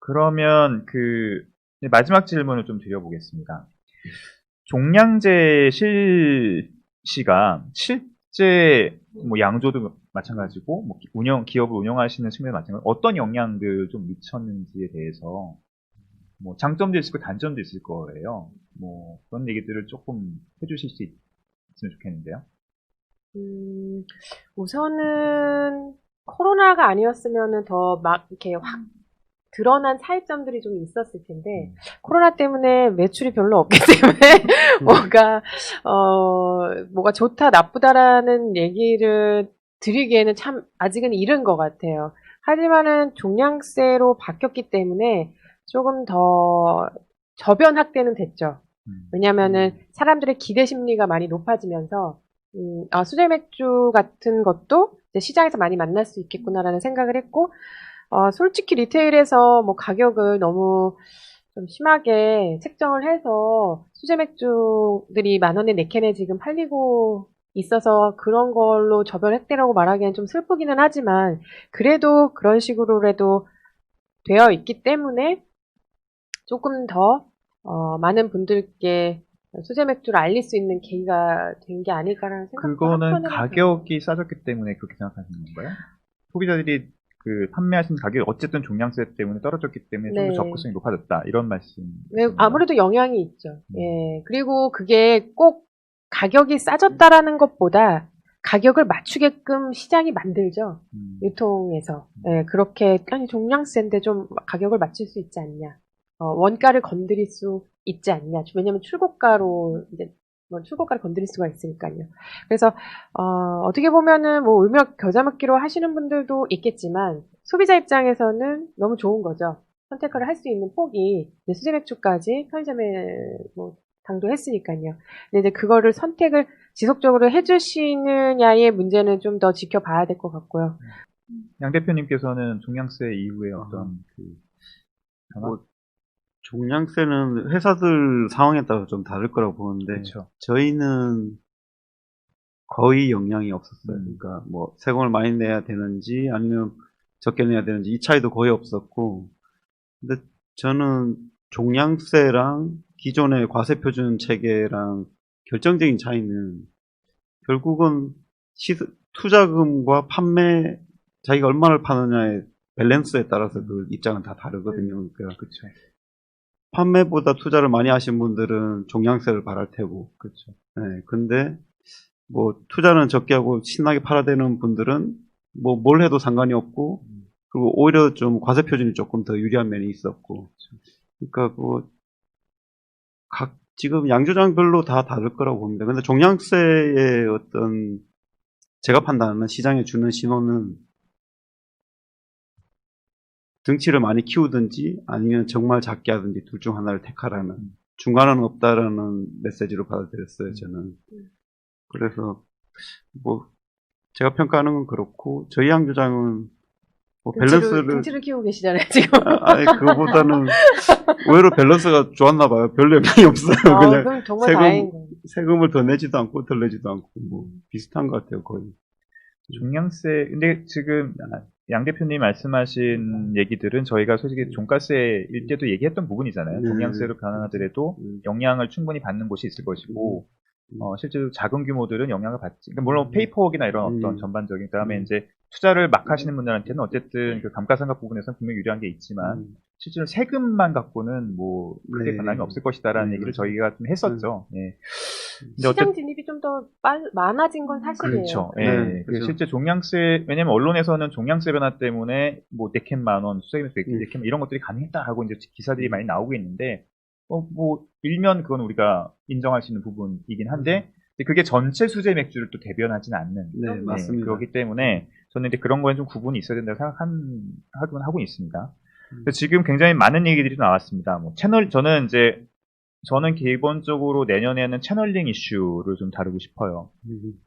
그러면 마지막 질문을 좀 드려보겠습니다. 종량제 실시가 실제 뭐 양조도 마찬가지고 뭐 기업을 운영하시는 측면도 마찬가지고 어떤 영향을 좀 미쳤는지에 대해서 뭐 장점도 있을 거 단점도 있을 거예요. 뭐 그런 얘기들을 조금 해주실 수 있으면 좋겠는데요. 우선은 코로나가 아니었으면은 더 막 이렇게 확 드러난 차이점들이 좀 있었을 텐데 코로나 때문에 매출이 별로 없기 때문에 뭐가 좋다 나쁘다라는 얘기를 드리기에는 참 아직은 이른 것 같아요. 하지만은 종량세로 바뀌었기 때문에 조금 더 저변 확대는 됐죠. 왜냐면은 사람들의 기대 심리가 많이 높아지면서 수제 맥주 같은 것도 이제 시장에서 많이 만날 수 있겠구나라는 생각을 했고, 솔직히 리테일에서 뭐 가격을 너무 좀 심하게 책정을 해서 수제 맥주들이 10,000원에 4캔에 지금 팔리고 있어서 그런 걸로 저변 획대라고 말하기엔 좀 슬프기는 하지만 그래도 그런 식으로라도 되어 있기 때문에 조금 더 많은 분들께 수제 맥주를 알릴 수 있는 계기가 된 게 아닐까라는 생각도 그거는 한편으로 가격이 싸졌기 때문에 그렇게 생각하시는 건가요? 소비자들이 판매하시는 가격이 어쨌든 종량세 때문에 떨어졌기 때문에 좀 더 네. 접근성이 높아졌다 이런 말씀. 네, 아무래도 영향이 있죠. 예. 그리고 그게 꼭 가격이 싸졌다라는 것보다 가격을 맞추게끔 시장이 만들죠. 유통에서. 예, 그렇게, 아니, 종량세인데 좀 가격을 맞출 수 있지 않냐. 원가를 건드릴 수 있지 않냐. 왜냐면 출고가로, 이제, 뭐 출고가를 건드릴 수가 있으니까요. 그래서, 어떻게 보면은 뭐 울며 겨자 먹기로 하시는 분들도 있겠지만, 소비자 입장에서는 너무 좋은 거죠. 선택을 할 수 있는 폭이 수제 맥주까지 편의점에 뭐 당도했으니까요. 근데 이제 그거를 선택을 지속적으로 해주시느냐의 문제는 좀 더 지켜봐야 될 것 같고요. 양 대표님께서는 종량세 이후에 어떤 변화? 뭐, 종량세는 회사들 상황에 따라서 좀 다를 거라고 보는데, 그렇죠. 저희는 거의 영향이 없었어요. 그러니까 뭐 세금을 많이 내야 되는지 아니면 적게 내야 되는지 이 차이도 거의 없었고, 근데 저는 종량세랑 기존의 과세표준 체계랑 결정적인 차이는 결국은 투자금과 판매, 자기가 얼마를 파느냐의 밸런스에 따라서 그 입장은 다 다르거든요. 그러니까 그렇죠. 판매보다 투자를 많이 하신 분들은 종량세를 바랄 테고, 그렇죠. 네, 근데 뭐 투자는 적게 하고 신나게 팔아대는 분들은 뭐 뭘 해도 상관이 없고, 그리고 오히려 좀 과세 표준이 조금 더 유리한 면이 있었고, 그러니까 지금 양조장별로 다 다를 거라고 봅니다. 근데 종량세의 어떤 제가 판단하는 시장에 주는 신호는 등치를 많이 키우든지 아니면 정말 작게 하든지 둘 중 하나를 택하라는, 중간은 없다라는 메시지로 받아들였어요, 저는. 그래서 뭐 제가 평가하는 건 그렇고, 저희 양조장은 뭐 등치를 키우고 계시잖아요, 지금. 아니 그거보다는 오히려 밸런스가 좋았나 봐요. 별 영향이 없어요. 그냥 그럼 정말 다행인 거예요. 세금을 더 내지도 않고 덜 내지도 않고 뭐 비슷한 것 같아요, 거의. 종량세, 근데 지금 양 대표님 말씀하신 얘기들은 저희가 솔직히 종가세일 때도 얘기했던 부분이잖아요. 종량세로 변환하더라도 영향을 충분히 받는 곳이 있을 것이고, 실제로 작은 규모들은 영향을 받지. 그러니까 물론 페이퍼웍이나 이런 어떤 전반적인, 그다음에 이제 투자를 막 하시는 분들한테는 어쨌든 그 감가상각 부분에서는 분명히 유리한 게 있지만, 실제로 세금만 갖고는 뭐 크게 변함이 없을 것이다라는 얘기를 저희가 좀 했었죠. 예. 근데 시장 진입이 좀 더 많아진 건 사실이에요. 그렇죠. 네, 예. 그렇죠. 실제 종량세, 왜냐면 언론에서는 종량세 변화 때문에 뭐 4캔 10,000원, 수제비면 4캔 이런 것들이 가능했다 하고 이제 기사들이 많이 나오고 있는데, 뭐 일면 그건 우리가 인정할 수 있는 부분이긴 한데, 그게 전체 수제 맥주를 또 대변하지는 않는. 네, 맞습니다. 그렇기 때문에 저는 이제 그런 거에 좀 구분이 있어야 된다고 하고 있습니다. 지금 굉장히 많은 얘기들이 나왔습니다. 뭐 저는 기본적으로 내년에는 채널링 이슈를 좀 다루고 싶어요.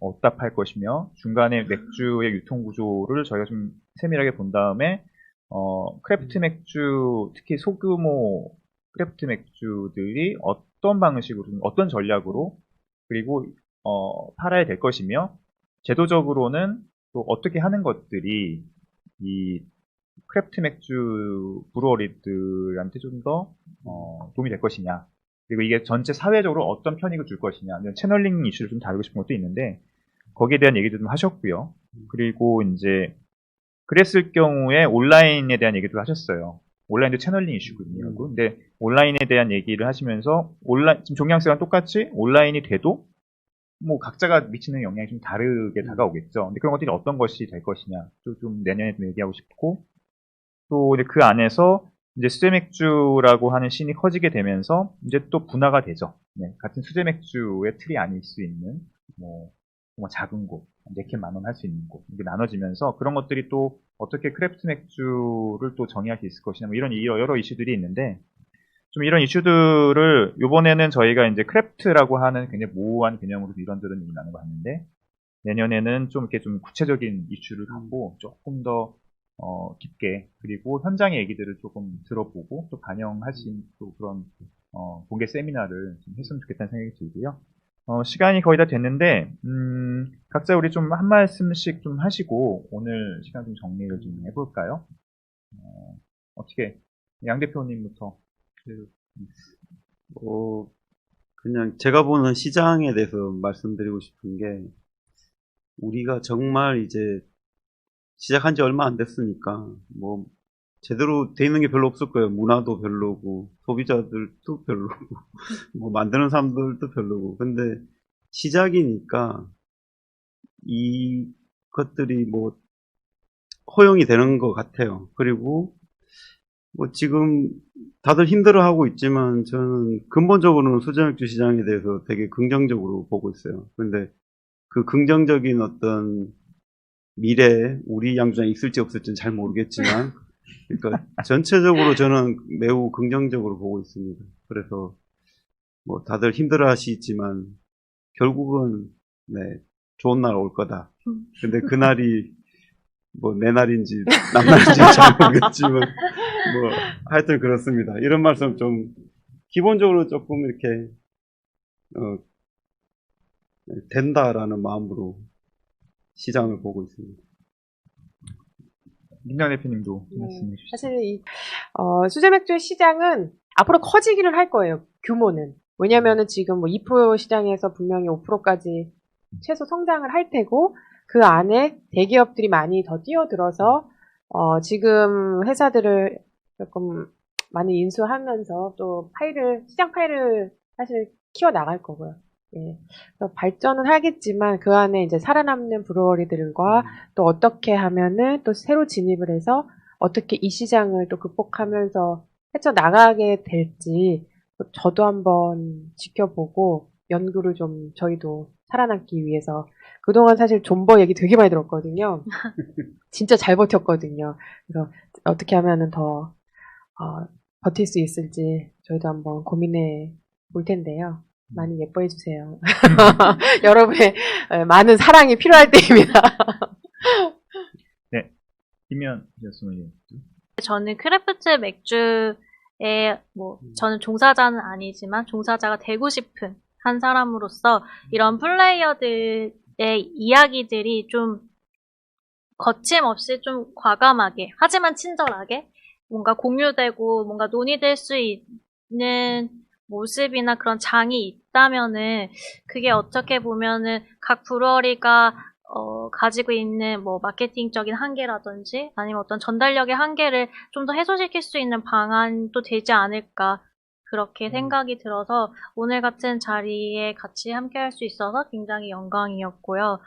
어디다 팔 것이며, 중간에 맥주의 유통 구조를 저희가 좀 세밀하게 본 다음에, 크래프트 맥주, 특히 소규모 크래프트 맥주들이 어떤 방식으로, 어떤 전략으로, 그리고, 팔아야 될 것이며, 제도적으로는 또 어떻게 하는 것들이, 크래프트 맥주 브루어리들한테 좀 더 도움이 될 것이냐. 그리고 이게 전체 사회적으로 어떤 편익을 줄 것이냐. 채널링 이슈를 좀 다루고 싶은 것도 있는데 거기에 대한 얘기도 좀 하셨고요. 그리고 이제 그랬을 경우에 온라인에 대한 얘기도 하셨어요. 온라인도 채널링 이슈거든요. 근데 온라인에 대한 얘기를 하시면서 지금 종양세랑 똑같이 온라인이 돼도 뭐 각자가 미치는 영향이 좀 다르게 다가오겠죠. 근데 그런 것들이 어떤 것이 될 것이냐, 좀 내년에 좀 얘기하고 싶고, 또 이제 그 안에서 이제 수제 맥주라고 하는 씬이 커지게 되면서 이제 또 분화가 되죠. 네, 같은 수제 맥주의 틀이 아닐 수 있는 뭐 정말 작은 곳, 4캔 10,000원 할 수 있는 곳 이게 나눠지면서 그런 것들이 또 어떻게 크래프트 맥주를 또 정의할 수 있을 것이냐 뭐 이런 여러 이슈들이 있는데 좀 이런 이슈들을 요번에는 저희가 이제 크래프트라고 하는 굉장히 모호한 개념으로 이런저런 얘기 나눠봤는데 내년에는 좀 이렇게 좀 구체적인 이슈를 갖고 조금 더 깊게 그리고 현장의 얘기들을 조금 들어보고 또 반영하신 또 그런 공개 세미나를 좀 했으면 좋겠다는 생각이 들고요. 시간이 거의 다 됐는데 각자 우리 좀 한 말씀씩 좀 하시고 오늘 시간 좀 정리를 좀 해볼까요? 어떻게 양 대표님부터. 그냥 제가 보는 시장에 대해서 말씀드리고 싶은 게, 우리가 정말 이제 시작한 지 얼마 안 됐으니까, 뭐, 제대로 돼 있는 게 별로 없을 거예요. 문화도 별로고, 소비자들도 별로고, 뭐, 만드는 사람들도 별로고. 근데 시작이니까 이 것들이 뭐, 허용이 되는 것 같아요. 그리고 뭐 지금 다들 힘들어하고 있지만 저는 근본적으로는 수제맥주 시장에 대해서 되게 긍정적으로 보고 있어요. 근데 그 긍정적인 어떤 미래에 우리 양주장이 있을지 없을지는 잘 모르겠지만, 그러니까 전체적으로 저는 매우 긍정적으로 보고 있습니다. 그래서 뭐 다들 힘들어하시지만 결국은 네, 좋은 날 올 거다. 근데 그날이 뭐 내 날인지 남 날인지 잘 모르겠지만 뭐 하여튼 그렇습니다. 이런 말씀 좀 기본적으로 조금 이렇게 된다라는 마음으로 시장을 보고 있습니다. 민정 대표님도 네, 말씀해 주시죠. 사실 이 수제 맥주의 시장은 앞으로 커지기는 할 거예요. 규모는. 왜냐면은 지금 뭐 2% 시장에서 분명히 5%까지 최소 성장을 할 테고 그 안에 대기업들이 많이 더 뛰어들어서 지금 회사들을 조금 많이 인수하면서 또 시장 파일을 사실 키워 나갈 거고요. 예. 그래서 발전은 하겠지만 그 안에 이제 살아남는 브루어리들과 또 어떻게 하면은 또 새로 진입을 해서 어떻게 이 시장을 또 극복하면서 헤쳐나가게 될지 저도 한번 지켜보고 연구를 좀 저희도 살아남기 위해서 그동안 사실 존버 얘기 되게 많이 들었거든요. 진짜 잘 버텼거든요. 그래서 어떻게 하면은 더 버틸 수 있을지 저희도 한번 고민해 볼 텐데요. 많이 예뻐해 주세요. 여러분의 많은 사랑이 필요할 때입니다. 네, 김현 교수님. 저는 크래프트 맥주에 저는 종사자는 아니지만 종사자가 되고 싶은 한 사람으로서 이런 플레이어들의 이야기들이 좀 거침없이 좀 과감하게 하지만 친절하게 뭔가 공유되고 뭔가 논의될 수 있는 모습이나 그런 장이 있다면은 그게 어떻게 보면은 각 브루어리가 가지고 있는 뭐 마케팅적인 한계라든지 아니면 어떤 전달력의 한계를 좀 더 해소시킬 수 있는 방안도 되지 않을까 그렇게 생각이 들어서 오늘 같은 자리에 같이 함께 할 수 있어서 굉장히 영광이었고요.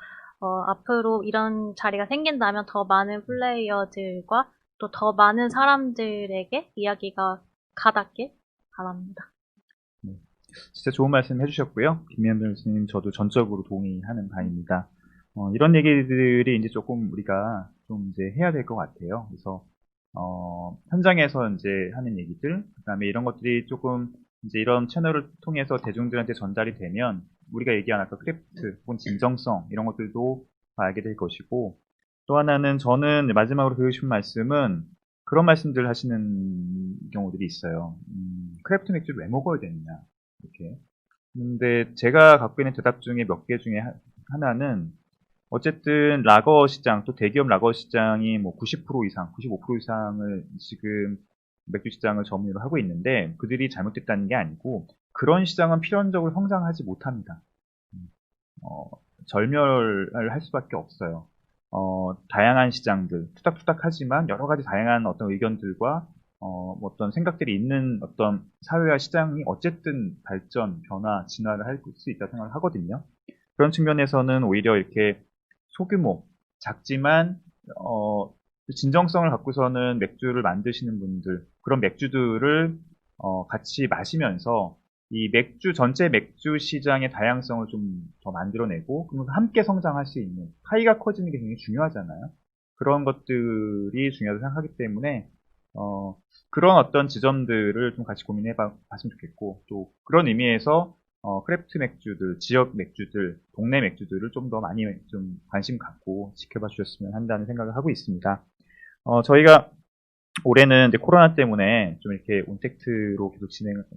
앞으로 이런 자리가 생긴다면 더 많은 플레이어들과 또 더 많은 사람들에게 이야기가 가닿길 바랍니다. 진짜 좋은 말씀 해주셨고요. 김현 교수님 저도 전적으로 동의하는 바입니다. 이런 얘기들이 이제 조금 우리가 좀 이제 해야 될 것 같아요. 그래서 현장에서 이제 하는 얘기들, 그다음에 이런 것들이 조금 이제 이런 채널을 통해서 대중들한테 전달이 되면 우리가 얘기한 아까 크래프트 혹은 진정성 이런 것들도 알게 될 것이고 또 하나는 저는 마지막으로 드리고 싶은 말씀은 그런 말씀들 하시는 경우들이 있어요. 크래프트 맥주를 왜 먹어야 되느냐 이렇게. 근데 제가 갖고 있는 대답 중에 몇 개 중에 하나는 어쨌든 라거 시장, 또 대기업 라거 시장이 뭐 90% 이상, 95% 이상을 지금 맥주 시장을 점유를 하고 있는데 그들이 잘못됐다는 게 아니고 그런 시장은 필연적으로 성장하지 못합니다. 절멸을 할 수밖에 없어요. 다양한 시장들, 투닥투닥하지만 여러 가지 다양한 어떤 의견들과 뭐 어떤 생각들이 있는 어떤 사회와 시장이 어쨌든 발전, 변화, 진화를 할 수 있다고 생각을 하거든요. 그런 측면에서는 오히려 이렇게 소규모, 작지만 진정성을 갖고서는 맥주를 만드시는 분들, 그런 맥주들을 같이 마시면서 이 맥주 전체 맥주 시장의 다양성을 좀 더 만들어내고 그러면서 함께 성장할 수 있는 파이가 커지는 게 굉장히 중요하잖아요. 그런 것들이 중요하다고 생각하기 때문에 그런 어떤 지점들을 좀 같이 고민해 봤으면 좋겠고 또 그런 의미에서 크래프트 맥주들, 지역 맥주들, 동네 맥주들을 좀 더 많이 좀 관심 갖고 지켜봐 주셨으면 한다는 생각을 하고 있습니다. 저희가 올해는 이제 코로나 때문에 좀 이렇게 온택트로 계속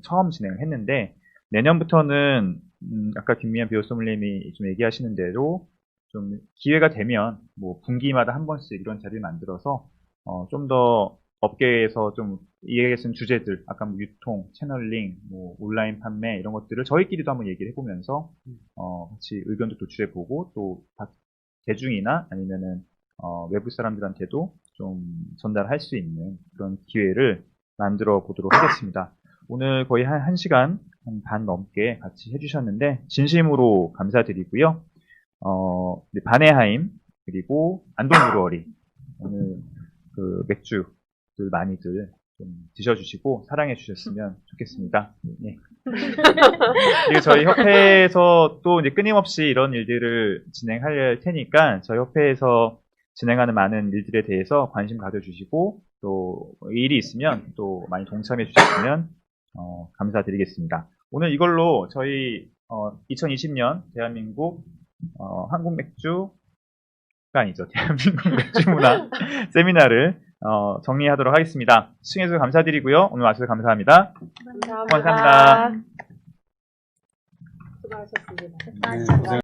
처음 진행을 했는데, 내년부터는, 아까 김미연 비오소믈리님이 좀 얘기하시는 대로, 좀 기회가 되면, 뭐, 분기마다 한 번씩 이런 자리를 만들어서, 좀 더 업계에서 좀 이해가 쓴 주제들, 아까 뭐 유통, 채널링, 뭐, 온라인 판매, 이런 것들을 저희끼리도 한번 얘기를 해보면서, 같이 의견도 도출해보고, 또, 대중이나 아니면은, 외부 사람들한테도 좀 전달할 수 있는 그런 기회를 만들어 보도록 하겠습니다. 오늘 거의 한 1시간 반 넘게 같이 해주셨는데 진심으로 감사드리고요. 바네하임 그리고 안동브루어리 오늘 그 맥주들 많이들 좀 드셔주시고 사랑해 주셨으면 좋겠습니다. 네. 그리고 저희 협회에서 또 이제 끊임없이 이런 일들을 진행할 테니까 저희 협회에서 진행하는 많은 일들에 대해서 관심 가져주시고 또 일이 있으면 또 많이 동참해 주셨으면 감사드리겠습니다. 오늘 이걸로 저희 2020년 대한민국 한국 맥주가 아니죠. 대한민국 맥주 문화 세미나를 정리하도록 하겠습니다. 시청해주셔서 감사드리고요. 오늘 와주셔서 감사합니다. 감사합니다. 감사합니다. 수고하셨습니다. 네, 고생